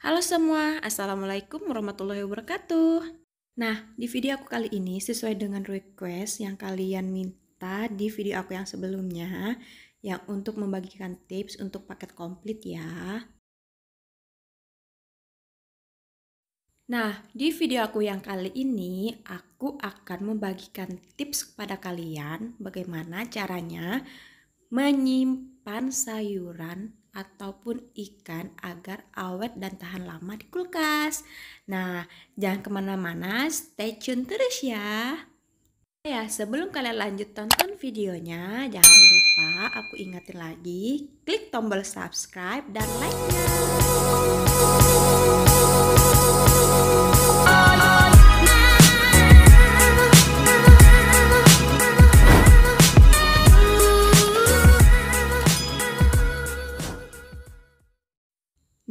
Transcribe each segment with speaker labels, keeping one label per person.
Speaker 1: Halo semua, Assalamualaikum warahmatullahi wabarakatuh. Nah, di video aku kali ini sesuai dengan request yang kalian minta di video aku yang sebelumnya, yang untuk membagikan tips untuk paket komplit ya. Nah, di video aku yang kali ini, aku akan membagikan tips kepada kalian bagaimana caranya menyimpan sayuran ataupun ikan agar awet dan tahan lama di kulkas. Nah, jangan kemana-mana, stay tune terus ya. Ya, sebelum kalian lanjut tonton videonya, jangan lupa aku ingatin lagi, klik tombol subscribe dan like-nya.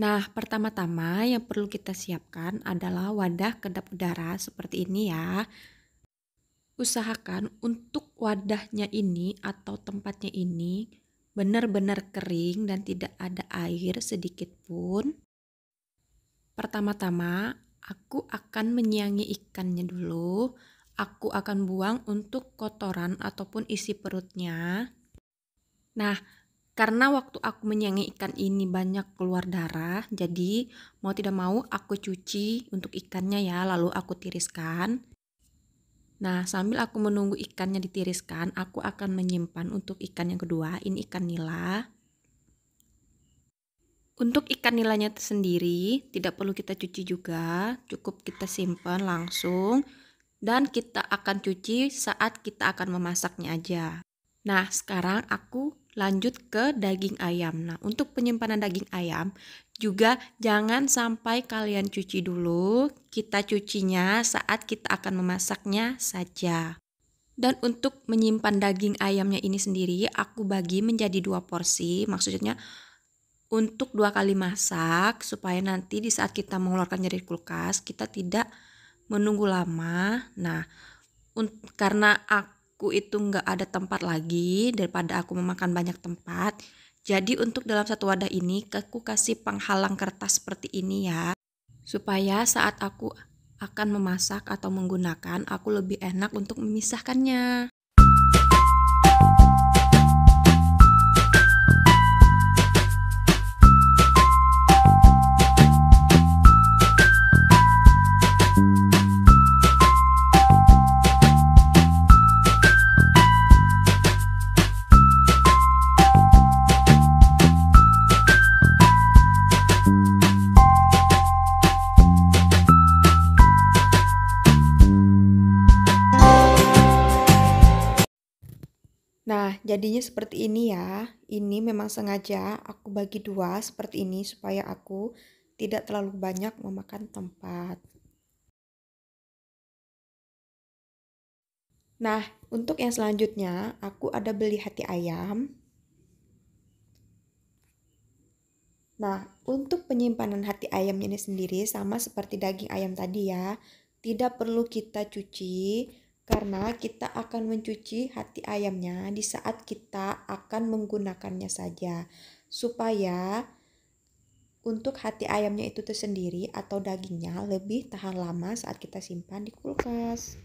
Speaker 1: Nah, pertama-tama yang perlu kita siapkan adalah wadah kedap udara seperti ini ya. Usahakan untuk wadahnya ini atau tempatnya ini benar-benar kering dan tidak ada air sedikit pun. Pertama-tama, aku akan menyiangi ikannya dulu. Aku akan buang untuk kotoran ataupun isi perutnya. Nah, karena waktu aku menyiangi ikan ini banyak keluar darah, jadi mau tidak mau aku cuci untuk ikannya ya, lalu aku tiriskan. Nah, sambil aku menunggu ikannya ditiriskan, aku akan menyimpan untuk ikan yang kedua, ini ikan nila. Untuk ikan nilanya sendiri, tidak perlu kita cuci juga, cukup kita simpan langsung. Dan kita akan cuci saat kita akan memasaknya aja. Nah, sekarang aku lanjut ke daging ayam. Nah, untuk penyimpanan daging ayam juga jangan sampai kalian cuci dulu. Kita cucinya saat kita akan memasaknya saja. Dan untuk menyimpan daging ayamnya ini sendiri, aku bagi menjadi 2 porsi. Maksudnya untuk 2 kali masak supaya nanti di saat kita mengeluarkannya dari kulkas, kita tidak menunggu lama. Nah, karena aku itu nggak ada tempat lagi daripada aku memakan banyak tempat, jadi untuk dalam satu wadah ini aku kasih penghalang kertas seperti ini ya, supaya saat aku akan memasak atau menggunakan aku lebih enak untuk memisahkannya. Nah, jadinya seperti ini ya. Ini memang sengaja aku bagi 2 seperti ini supaya aku tidak terlalu banyak memakan tempat. Nah, untuk yang selanjutnya aku ada beli hati ayam. Nah, untuk penyimpanan hati ayam ini sendiri sama seperti daging ayam tadi ya. Tidak perlu kita cuci karena kita akan mencuci hati ayamnya di saat kita akan menggunakannya saja. Supaya untuk hati ayamnya itu tersendiri atau dagingnya lebih tahan lama saat kita simpan di kulkas.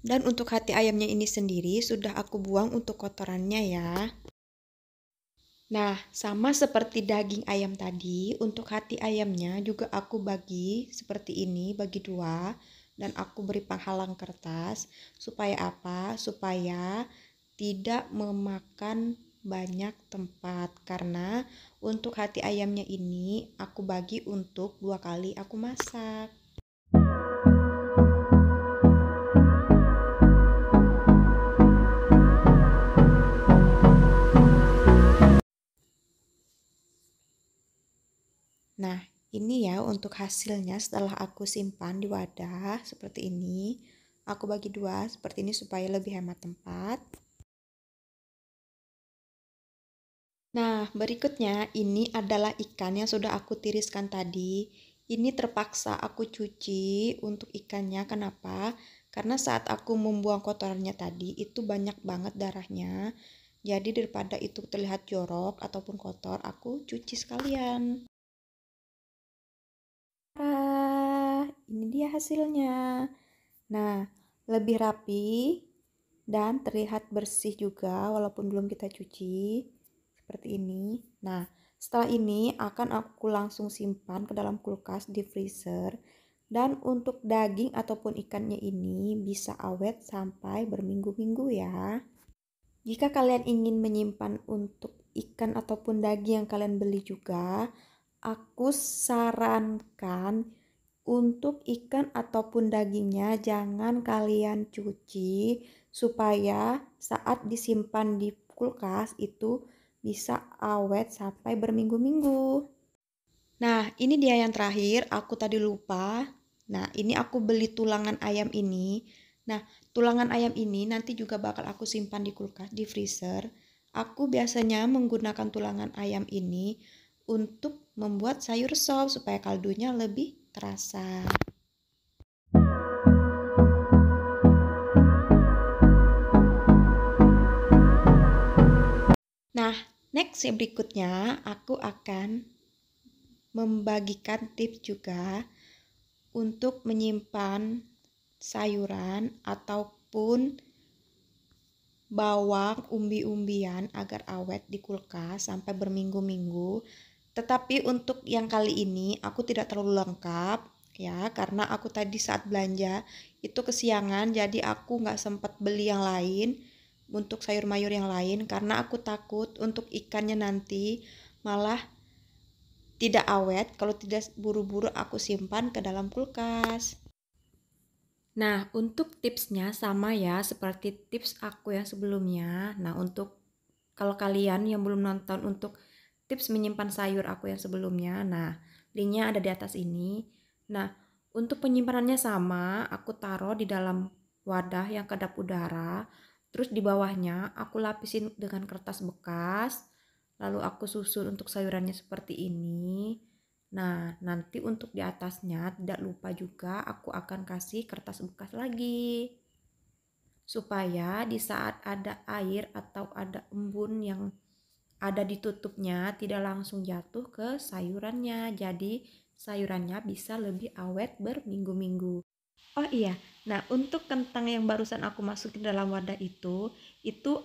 Speaker 1: Dan untuk hati ayamnya ini sendiri sudah aku buang untuk kotorannya ya. Nah, sama seperti daging ayam tadi, untuk hati ayamnya juga aku bagi seperti ini, bagi 2. Dan aku beri penghalang kertas, supaya apa? Supaya tidak memakan banyak tempat. Karena untuk hati ayamnya ini, aku bagi untuk 2 kali aku masak. Nah, ini ya untuk hasilnya setelah aku simpan di wadah seperti ini. Aku bagi 2 seperti ini supaya lebih hemat tempat. Nah, berikutnya ini adalah ikan yang sudah aku tiriskan tadi. Ini terpaksa aku cuci untuk ikannya. Kenapa? Karena saat aku membuang kotorannya tadi itu banyak banget darahnya. Jadi daripada itu terlihat jorok ataupun kotor, aku cuci sekalian. dia hasilnya. Nah, lebih rapi dan terlihat bersih juga walaupun belum kita cuci. Seperti ini. Nah, setelah ini akan aku langsung simpan ke dalam kulkas di freezer. Dan untuk daging ataupun ikannya ini bisa awet sampai berminggu-minggu ya. Jika kalian ingin menyimpan untuk ikan ataupun daging yang kalian beli juga, aku sarankan untuk ikan ataupun dagingnya jangan kalian cuci supaya saat disimpan di kulkas itu bisa awet sampai berminggu-minggu. Nah, ini dia yang terakhir, aku tadi lupa. Nah, ini aku beli tulangan ayam ini. Nah, tulangan ayam ini nanti juga bakal aku simpan di kulkas, di freezer. Aku biasanya menggunakan tulangan ayam ini untuk membuat sayur sop supaya kaldunya lebih terasa. Nah, next yang berikutnya aku akan membagikan tips juga untuk menyimpan sayuran ataupun bawang umbi-umbian agar awet di kulkas sampai berminggu-minggu. Tetapi untuk yang kali ini aku tidak terlalu lengkap ya, karena aku tadi saat belanja itu kesiangan, jadi aku nggak sempat beli yang lain untuk sayur mayur yang lain karena aku takut untuk ikannya nanti malah tidak awet kalau tidak buru-buru aku simpan ke dalam kulkas. Nah, untuk tipsnya sama ya seperti tips aku yang sebelumnya. Nah, untuk kalau kalian yang belum nonton untuk tips menyimpan sayur aku yang sebelumnya, nah linknya ada di atas ini. Nah, untuk penyimpanannya sama, aku taruh di dalam wadah yang kedap udara. Terus di bawahnya aku lapisin dengan kertas bekas. Lalu aku susun untuk sayurannya seperti ini. Nah, nanti untuk di atasnya tidak lupa juga aku akan kasih kertas bekas lagi. Supaya di saat ada air atau ada embun yang ada di tutupnya tidak langsung jatuh ke sayurannya. Jadi sayurannya bisa lebih awet berminggu-minggu. Oh iya, nah untuk kentang yang barusan aku masukin dalam wadah itu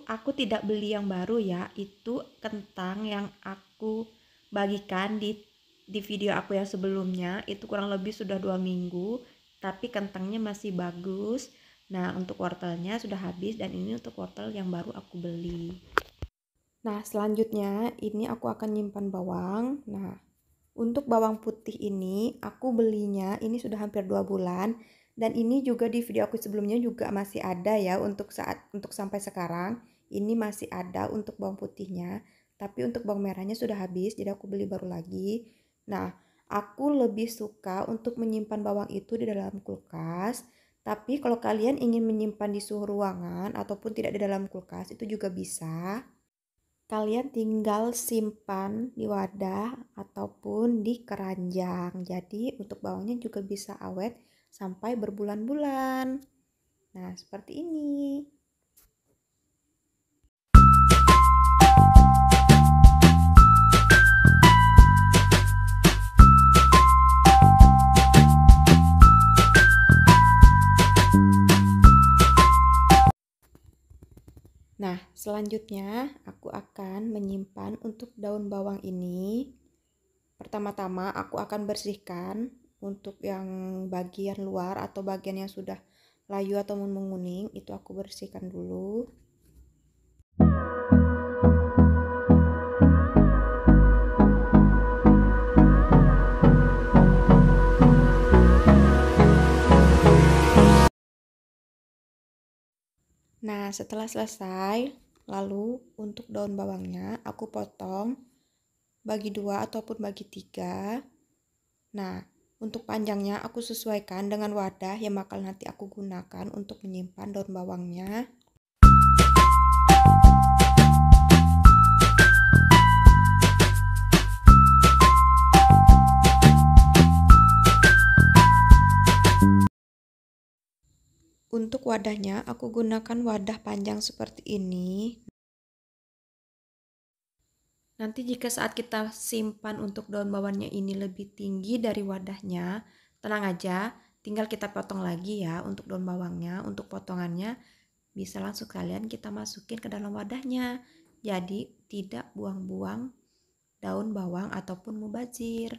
Speaker 1: aku tidak beli yang baru ya. Itu kentang yang aku bagikan di video aku yang sebelumnya. Itu kurang lebih sudah 2 minggu, tapi kentangnya masih bagus. Nah untuk wortelnya sudah habis dan ini untuk wortel yang baru aku beli. Nah selanjutnya ini aku akan nyimpan bawang. Nah untuk bawang putih ini aku belinya ini sudah hampir 2 bulan dan ini juga di video aku sebelumnya juga masih ada ya untuk sampai sekarang ini masih ada untuk bawang putihnya, tapi untuk bawang merahnya sudah habis jadi aku beli baru lagi. Nah, aku lebih suka untuk menyimpan bawang itu di dalam kulkas, tapi kalau kalian ingin menyimpan di suhu ruangan ataupun tidak di dalam kulkas itu juga bisa. Kalian tinggal simpan di wadah ataupun di keranjang. Jadi untuk bawangnya juga bisa awet sampai berbulan-bulan. Nah, seperti ini. Nah, selanjutnya aku akan menyimpan untuk daun bawang ini. Pertama-tama aku akan bersihkan untuk yang bagian luar atau bagian yang sudah layu atau menguning, itu aku bersihkan dulu. Nah, setelah selesai, lalu untuk daun bawangnya aku potong bagi 2 ataupun bagi 3. Nah, untuk panjangnya aku sesuaikan dengan wadah yang bakal nanti aku gunakan untuk menyimpan daun bawangnya. Untuk wadahnya aku gunakan wadah panjang seperti ini. Nanti jika saat kita simpan untuk daun bawangnya ini lebih tinggi dari wadahnya, tenang aja, tinggal kita potong lagi ya untuk daun bawangnya. Untuk potongannya bisa langsung kalian kita masukin ke dalam wadahnya. Jadi tidak buang-buang daun bawang ataupun mubazir.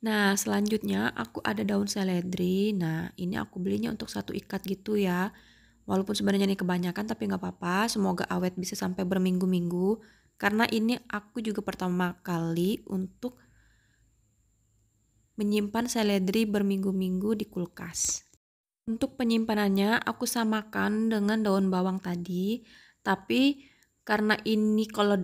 Speaker 1: Nah, selanjutnya aku ada daun seledri. Nah, ini aku belinya untuk 1 ikat gitu ya. Walaupun sebenarnya ini kebanyakan tapi nggak apa-apa. Semoga awet bisa sampai berminggu-minggu. Karena ini aku juga pertama kali untuk menyimpan seledri berminggu-minggu di kulkas. Untuk penyimpanannya aku samakan dengan daun bawang tadi. Tapi karena ini kalau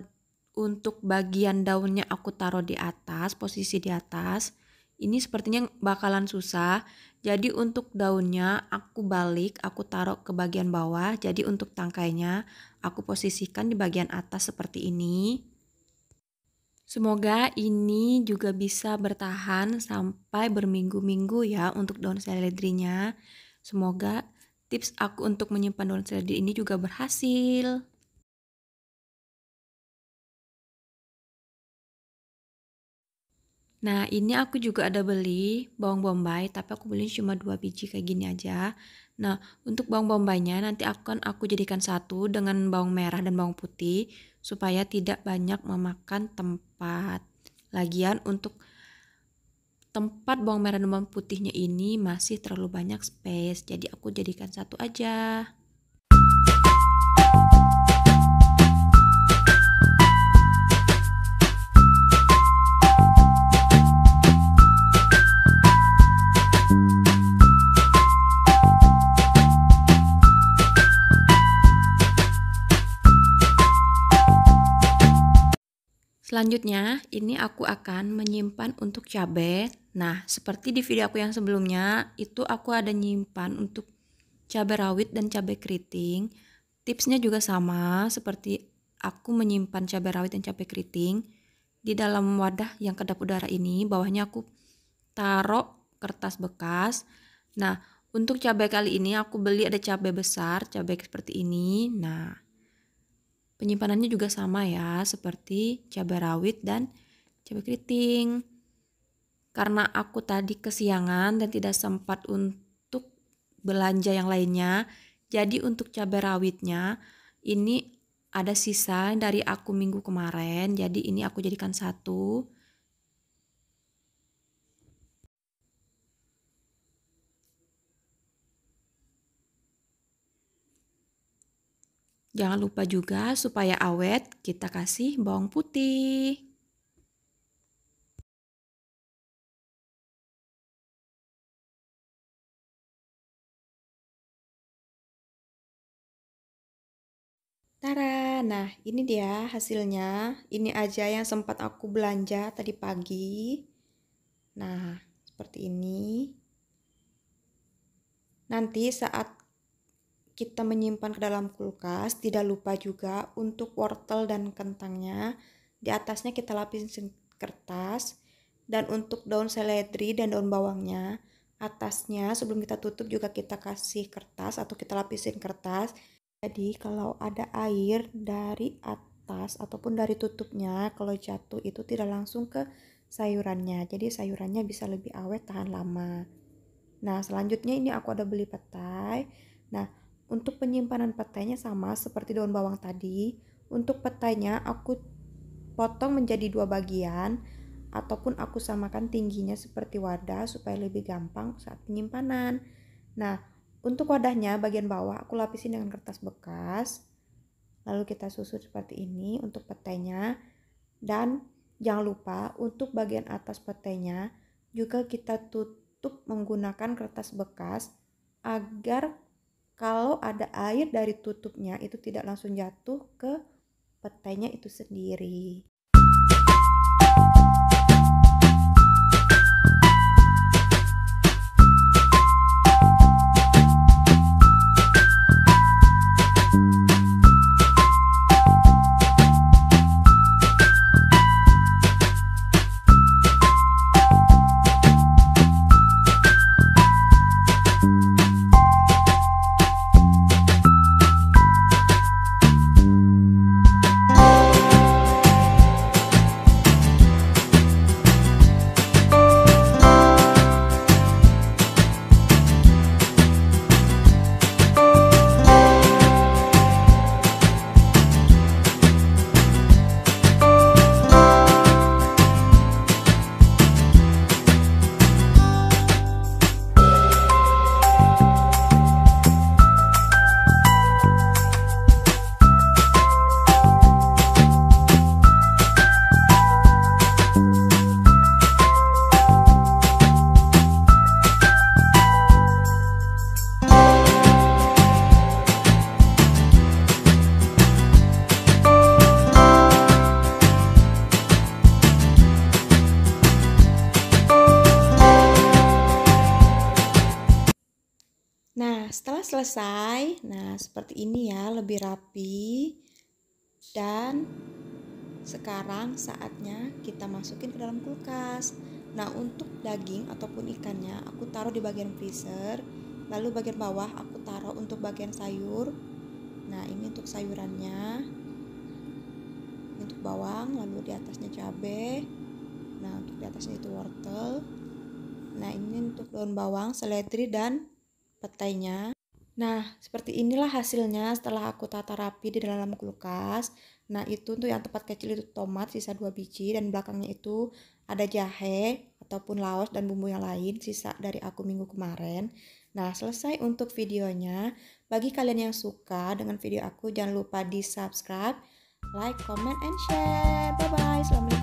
Speaker 1: untuk bagian daunnya aku taruh di atas, posisi di atas, ini sepertinya bakalan susah. Jadi untuk daunnya aku balik, aku taruh ke bagian bawah. Jadi untuk tangkainya aku posisikan di bagian atas seperti ini. Semoga ini juga bisa bertahan sampai berminggu-minggu ya untuk daun seledrinya. Semoga tips aku untuk menyimpan daun seledri ini juga berhasil. Nah, ini aku juga ada beli bawang bombay, tapi aku beli cuma 2 biji kayak gini aja. Nah, untuk bawang bombaynya nanti akan aku jadikan satu dengan bawang merah dan bawang putih supaya tidak banyak memakan tempat. Lagian untuk tempat bawang merah dan bawang putihnya ini masih terlalu banyak space, jadi aku jadikan satu aja. Selanjutnya, ini aku akan menyimpan untuk cabai. Nah, seperti di video aku yang sebelumnya, itu aku ada nyimpan untuk cabai rawit dan cabai keriting. Tipsnya juga sama seperti aku menyimpan cabai rawit dan cabai keriting di dalam wadah yang kedap udara ini. Bawahnya aku taruh kertas bekas. Nah, untuk cabai kali ini aku beli ada cabai besar, cabai seperti ini. Nah, penyimpanannya juga sama ya, seperti cabai rawit dan cabai keriting. Karena aku tadi kesiangan dan tidak sempat untuk belanja yang lainnya, jadi untuk cabai rawitnya ini ada sisa dari aku minggu kemarin, jadi ini aku jadikan satu. Jangan lupa juga supaya awet kita kasih bawang putih. Tara, nah ini dia hasilnya. Ini aja yang sempat aku belanja tadi pagi. Nah, seperti ini. Nanti saat kita menyimpan ke dalam kulkas, tidak lupa juga untuk wortel dan kentangnya. Di atasnya kita lapisin kertas. Dan untuk daun seledri dan daun bawangnya, atasnya sebelum kita tutup juga kita kasih kertas atau kita lapisin kertas. Jadi kalau ada air dari atas ataupun dari tutupnya, kalau jatuh itu tidak langsung ke sayurannya. Jadi sayurannya bisa lebih awet, tahan lama. Nah, selanjutnya ini aku ada beli petai. Nah, untuk penyimpanan petainya sama seperti daun bawang tadi. Untuk petainya aku potong menjadi 2 bagian ataupun aku samakan tingginya seperti wadah supaya lebih gampang saat penyimpanan. Nah, untuk wadahnya bagian bawah aku lapisin dengan kertas bekas. Lalu kita susun seperti ini untuk petainya. Dan jangan lupa untuk bagian atas petainya juga kita tutup menggunakan kertas bekas agar kalau ada air dari tutupnya itu tidak langsung jatuh ke petainya itu sendiri. selesai. Nah, seperti ini ya, lebih rapi. Dan sekarang saatnya kita masukin ke dalam kulkas. Nah, untuk daging ataupun ikannya aku taruh di bagian freezer. Lalu bagian bawah aku taruh untuk bagian sayur. Nah, ini untuk sayurannya. Ini untuk bawang, lalu di atasnya cabai. Nah, untuk di atasnya itu wortel. Nah, ini untuk daun bawang, seledri, dan petainya. Nah, seperti inilah hasilnya setelah aku tata rapi di dalam kulkas. Nah, itu untuk yang tempat kecil itu tomat sisa 2 biji, dan belakangnya itu ada jahe ataupun laos dan bumbu yang lain sisa dari aku minggu kemarin. Nah, selesai untuk videonya. Bagi kalian yang suka dengan video aku, jangan lupa di subscribe, like, comment, and share. Bye bye. Assalamualaikum.